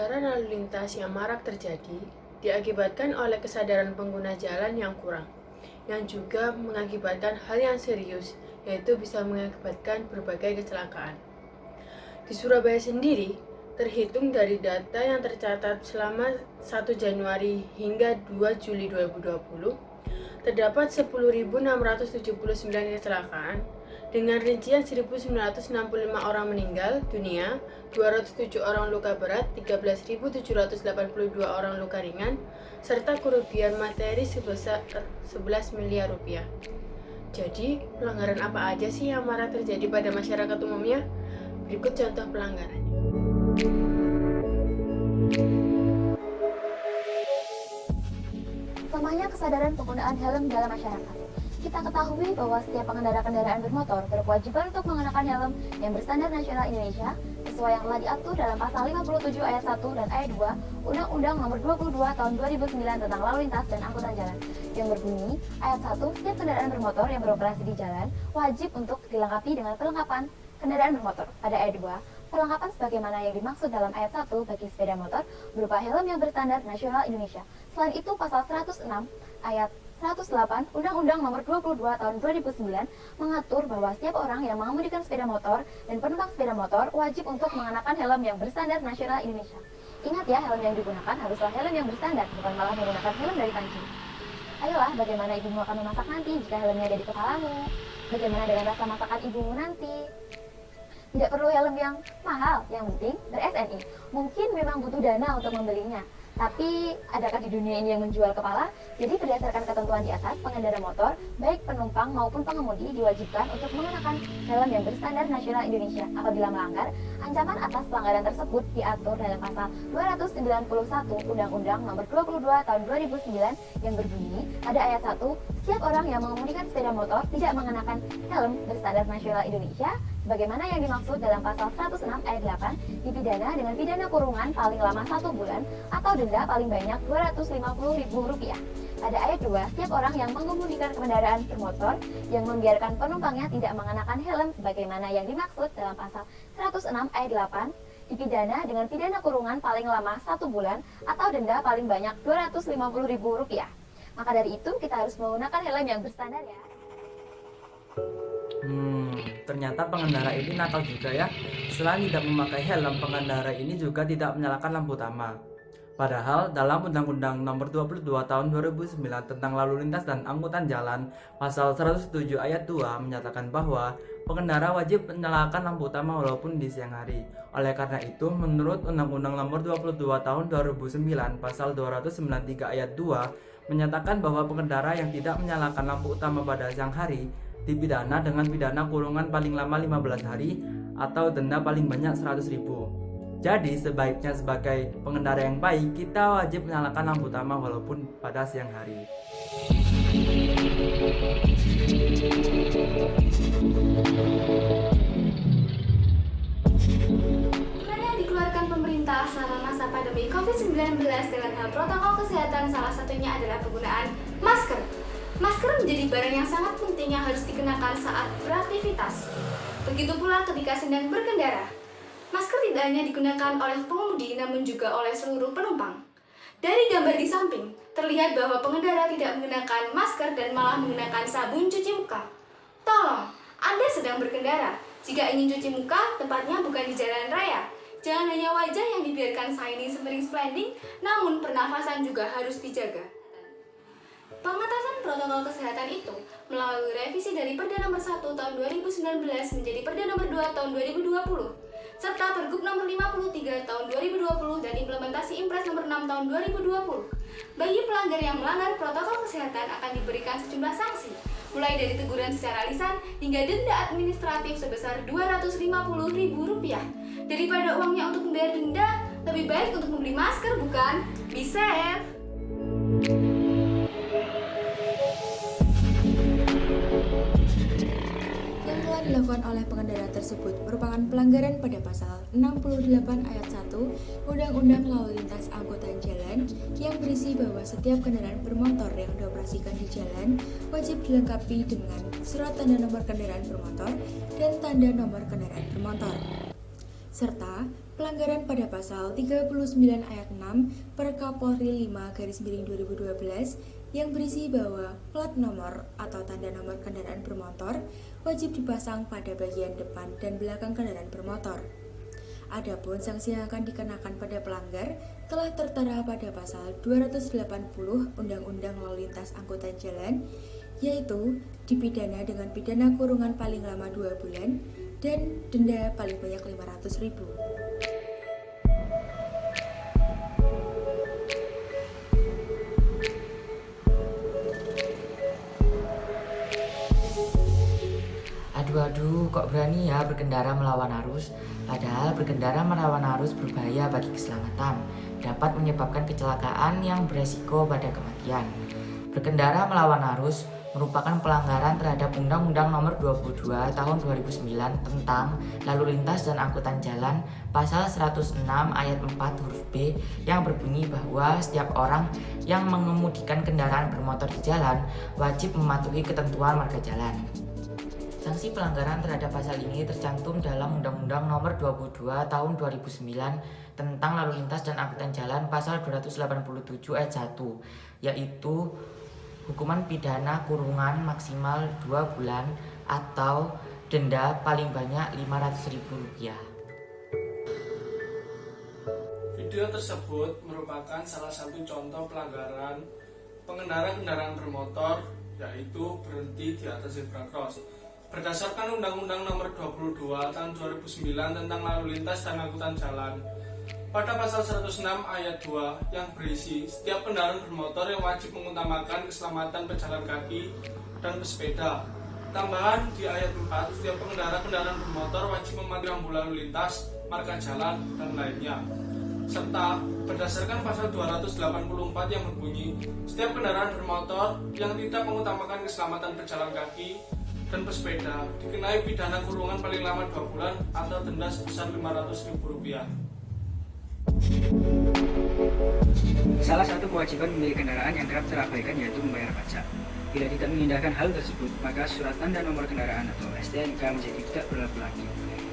Pelanggaran lalu lintas yang marak terjadi diakibatkan oleh kesadaran pengguna jalan yang kurang, yang juga mengakibatkan hal yang serius, yaitu bisa mengakibatkan berbagai kecelakaan. Di Surabaya sendiri, terhitung dari data yang tercatat selama 1 Januari hingga 2 Juli 2020, terdapat 10.679 kecelakaan dengan rincian 1.965 orang meninggal dunia, 207 orang luka berat, 13.782 orang luka ringan, serta kerugian materi sebesar 11 miliar rupiah. Jadi, pelanggaran apa aja sih yang marak terjadi pada masyarakat umumnya? Berikut contoh pelanggarannya. Lemahnya kesadaran penggunaan helm dalam masyarakat. Kita ketahui bahwa setiap pengendara kendaraan bermotor berkewajiban untuk mengenakan helm yang berstandar nasional Indonesia sesuai yang telah diatur dalam pasal 57 ayat 1 dan ayat 2 Undang-Undang Nomor 22 Tahun 2009 tentang Lalu Lintas dan Angkutan Jalan yang berbunyi, ayat 1, setiap kendaraan bermotor yang beroperasi di jalan wajib untuk dilengkapi dengan perlengkapan kendaraan bermotor. Pada ayat 2, perlengkapan sebagaimana yang dimaksud dalam ayat 1 bagi sepeda motor berupa helm yang berstandar nasional Indonesia. Selain itu, pasal 106 ayat 108 Undang-Undang Nomor 22 Tahun 2009 mengatur bahwa setiap orang yang mengemudikan sepeda motor dan penumpang sepeda motor wajib untuk mengenakan helm yang berstandar nasional Indonesia. Ingat ya, helm yang digunakan haruslah helm yang berstandar, bukan malah menggunakan helm dari panci. Ayolah, bagaimana ibumu akan memasak nanti jika helmnya ada di kepalamu? Bagaimana dengan rasa masakan ibumu nanti? Tidak perlu helm yang mahal, yang penting ber-SNI. Mungkin memang butuh dana untuk membelinya, tapi adakah di dunia ini yang menjual kepala? Jadi berdasarkan ketentuan di atas, pengendara motor, baik penumpang maupun pengemudi diwajibkan untuk mengenakan helm yang berstandar nasional Indonesia. Apabila melanggar, ancaman atas pelanggaran tersebut diatur dalam pasal 291 Undang-Undang Nomor 22 Tahun 2009 yang berbunyi, pada ayat 1, setiap orang yang mengemudikan sepeda motor tidak mengenakan helm berstandar nasional Indonesia sebagaimana yang dimaksud dalam pasal 106 ayat 8 dipidana dengan pidana kurungan paling lama 1 bulan atau denda paling banyak Rp250.000. Pada ayat 2, setiap orang yang mengemudikan kendaraan bermotor yang membiarkan penumpangnya tidak mengenakan helm sebagaimana yang dimaksud dalam pasal 106 ayat 8 dipidana dengan pidana kurungan paling lama 1 bulan atau denda paling banyak Rp250.000. Maka dari itu kita harus menggunakan helm yang berstandar ya. Ternyata pengendara ini nakal juga ya. Selain tidak memakai helm, pengendara ini juga tidak menyalakan lampu utama. Padahal dalam Undang-Undang Nomor 22 Tahun 2009 tentang Lalu Lintas dan Angkutan Jalan, pasal 107 ayat 2 menyatakan bahwa pengendara wajib menyalakan lampu utama walaupun di siang hari. Oleh karena itu, menurut Undang-Undang Nomor 22 Tahun 2009, pasal 293 ayat 2 menyatakan bahwa pengendara yang tidak menyalakan lampu utama pada siang hari dipidana dengan pidana kurungan paling lama 15 hari atau denda paling banyak 100.000. Jadi sebaiknya sebagai pengendara yang baik, kita wajib menyalakan lampu utama walaupun pada siang hari. Aturan yang dikeluarkan pemerintah selama masa pandemi COVID-19 dengan hal protokol kesehatan salah satunya adalah penggunaan masker. Masker menjadi barang yang sangat penting yang harus dikenakan saat beraktivitas. Begitu pula ketika sedang berkendara. Masker tidak hanya digunakan oleh pengemudi namun juga oleh seluruh penumpang. Dari gambar di samping, terlihat bahwa pengendara tidak menggunakan masker dan malah menggunakan sabun cuci muka. Tolong, Anda sedang berkendara. Jika ingin cuci muka, tempatnya bukan di jalan raya. Jangan hanya wajah yang dibiarkan shiny splendid, namun pernafasan juga harus dijaga. Pengetasan protokol kesehatan itu melalui revisi dari Perda Nomor 1 Tahun 2019 menjadi Perda Nomor 2 Tahun 2020 serta Pergub Nomor 53 Tahun 2020 dan implementasi Impres Nomor 6 Tahun 2020. Bagi pelanggar yang melanggar protokol kesehatan akan diberikan sejumlah sanksi, mulai dari teguran secara lisan hingga denda administratif sebesar Rp250.000. Daripada uangnya untuk membayar denda, lebih baik untuk membeli masker, bukan? Be safe! Dilakukan oleh pengendara tersebut merupakan pelanggaran pada pasal 68 ayat 1 Undang-Undang Lalu Lintas Angkutan Jalan yang berisi bahwa setiap kendaraan bermotor yang dioperasikan di jalan wajib dilengkapi dengan surat tanda nomor kendaraan bermotor dan tanda nomor kendaraan bermotor. serta pelanggaran pada pasal 39 ayat 6 Perkapolri 5/2012 yang berisi bahwa plat nomor atau tanda nomor kendaraan bermotor wajib dipasang pada bagian depan dan belakang kendaraan bermotor. Adapun sanksi yang akan dikenakan pada pelanggar telah tertera pada pasal 280 Undang-Undang Lalu Lintas Angkutan Jalan, yaitu dipidana dengan pidana kurungan paling lama 2 bulan dan denda paling banyak 500.000. Aduh, kok berani ya berkendara melawan arus? Padahal berkendara melawan arus berbahaya bagi keselamatan, dapat menyebabkan kecelakaan yang beresiko pada kematian. Berkendara melawan arus merupakan pelanggaran terhadap Undang-Undang Nomor 22 Tahun 2009 tentang Lalu Lintas dan Angkutan Jalan pasal 106 ayat 4 huruf B yang berbunyi bahwa setiap orang yang mengemudikan kendaraan bermotor di jalan wajib mematuhi ketentuan marga jalan. Sanksi pelanggaran terhadap pasal ini tercantum dalam Undang-Undang Nomor 22 Tahun 2009 tentang Lalu Lintas dan Angkutan Jalan pasal 287 ayat 1, yaitu hukuman pidana kurungan maksimal 2 bulan atau denda paling banyak Rp500.000. Video tersebut merupakan salah satu contoh pelanggaran pengendara kendaraan bermotor, yaitu berhenti di atas zebra cross. Berdasarkan Undang-Undang Nomor 22 Tahun 2009 tentang Lalu Lintas dan Angkutan Jalan, pada pasal 106 ayat 2 yang berisi setiap kendaraan bermotor yang wajib mengutamakan keselamatan pejalan kaki dan pesepeda. Tambahan di ayat 4, setiap pengendara kendaraan bermotor wajib mematuhi rambu lalu lintas, marka jalan, dan lainnya. Serta berdasarkan pasal 284 yang berbunyi, setiap kendaraan bermotor yang tidak mengutamakan keselamatan pejalan kaki dan pesepeda dikenai pidana kurungan paling lama 2 bulan atau denda sebesar Rp500.000. Salah satu kewajiban pemilik kendaraan yang kerap terabaikan yaitu membayar pajak. Bila tidak mengindahkan hal tersebut, maka surat tanda nomor kendaraan atau STNK menjadi tidak berlaku lagi.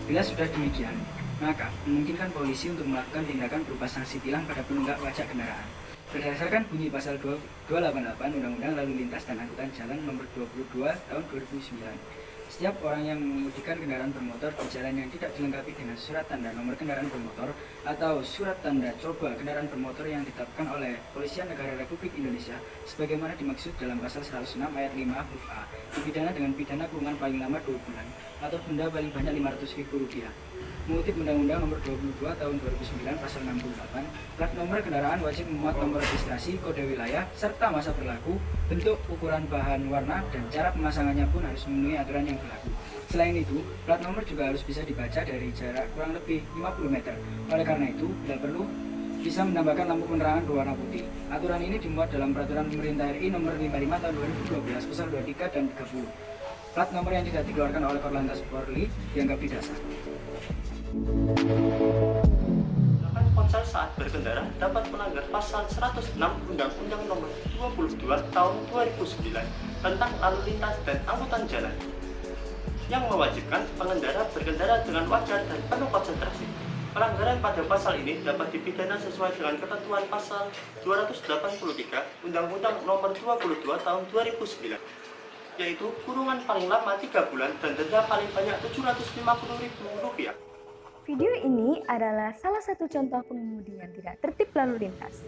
Bila sudah demikian, maka memungkinkan polisi untuk melakukan tindakan berupa sanksi tilang pada penunggak pajak kendaraan. Berdasarkan bunyi pasal 288 Undang-Undang Lalu Lintas dan Angkutan Jalan Nomor 22 Tahun 2009, setiap orang yang mengemudikan kendaraan bermotor di jalan yang tidak dilengkapi dengan surat tanda nomor kendaraan bermotor atau surat tanda coba kendaraan bermotor yang ditetapkan oleh Kepolisian Negara Republik Indonesia sebagaimana dimaksud dalam pasal 106 ayat 5 huruf A, dipidana dengan pidana kurungan paling lama 2 bulan atau denda paling banyak Rp500.000. Mengutip Undang-Undang Nomor 22 Tahun 2009 Pasal 68, plat nomor kendaraan wajib memuat nomor registrasi, kode wilayah, serta masa berlaku, bentuk, ukuran bahan, warna, dan cara pemasangannya pun harus memenuhi aturan yang berlaku. Selain itu, plat nomor juga harus bisa dibaca dari jarak kurang lebih 50 meter. Oleh karena itu, bila perlu, bisa menambahkan lampu penerangan berwarna putih. Aturan ini dimuat dalam Peraturan Pemerintah RI Nomor 55 Tahun 2012 Pasal 23 dan 30. Plat nomor yang tidak dikeluarkan oleh Korlantas Polri dianggap didasar. Menggunakan ponsel saat berkendara dapat melanggar pasal 106 Undang-Undang Nomor 22 Tahun 2009 tentang Lalu Lintas dan Angkutan Jalan yang mewajibkan pengendara berkendara dengan wajar dan penuh konsentrasi. Pelanggaran pada pasal ini dapat dipidana sesuai dengan ketentuan pasal 283 Undang-Undang Nomor 22 Tahun 2009, yaitu kurungan paling lama 3 bulan dan denda paling banyak Rp750.000. Video ini adalah salah satu contoh pengemudi yang tidak tertib lalu lintas.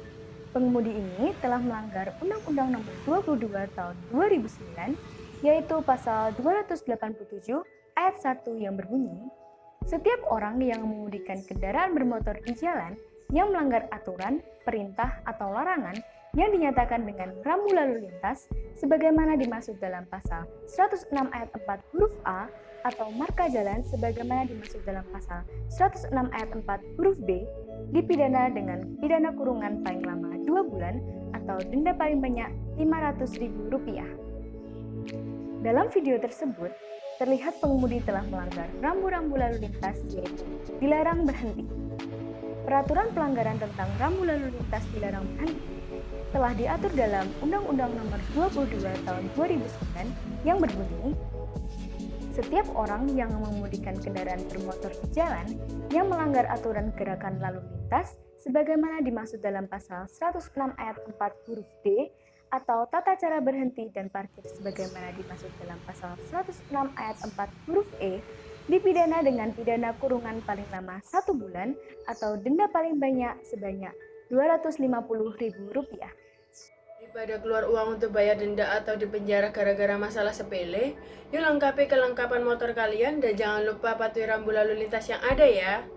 Pengemudi ini telah melanggar Undang-Undang Nomor 22 Tahun 2009, yaitu pasal 287 ayat 1 yang berbunyi, setiap orang yang mengemudikan kendaraan bermotor di jalan yang melanggar aturan, perintah, atau larangan yang dinyatakan dengan rambu lalu lintas sebagaimana dimaksud dalam pasal 106 ayat 4 huruf A atau marka jalan sebagaimana dimaksud dalam pasal 106 ayat 4 huruf B dipidana dengan pidana kurungan paling lama 2 bulan atau denda paling banyak Rp500.000. Dalam video tersebut, terlihat pengemudi telah melanggar rambu-rambu lalu lintas yaitu dilarang berhenti. Peraturan pelanggaran tentang rambu lalu lintas dilarang berhenti telah diatur dalam Undang-Undang Nomor 22 Tahun 2009 yang berbunyi, Setiap orang yang mengemudikan kendaraan bermotor di jalan yang melanggar aturan gerakan lalu lintas sebagaimana dimaksud dalam pasal 106 ayat 4 huruf D atau tata cara berhenti dan parkir sebagaimana dimaksud dalam pasal 106 ayat 4 huruf E dipidana dengan pidana kurungan paling lama 1 bulan atau denda paling banyak sebanyak Rp250.000. Daripada keluar uang untuk bayar denda atau dipenjara gara-gara masalah sepele, yuk lengkapi kelengkapan motor kalian dan jangan lupa patuhi rambu lalu lintas yang ada ya.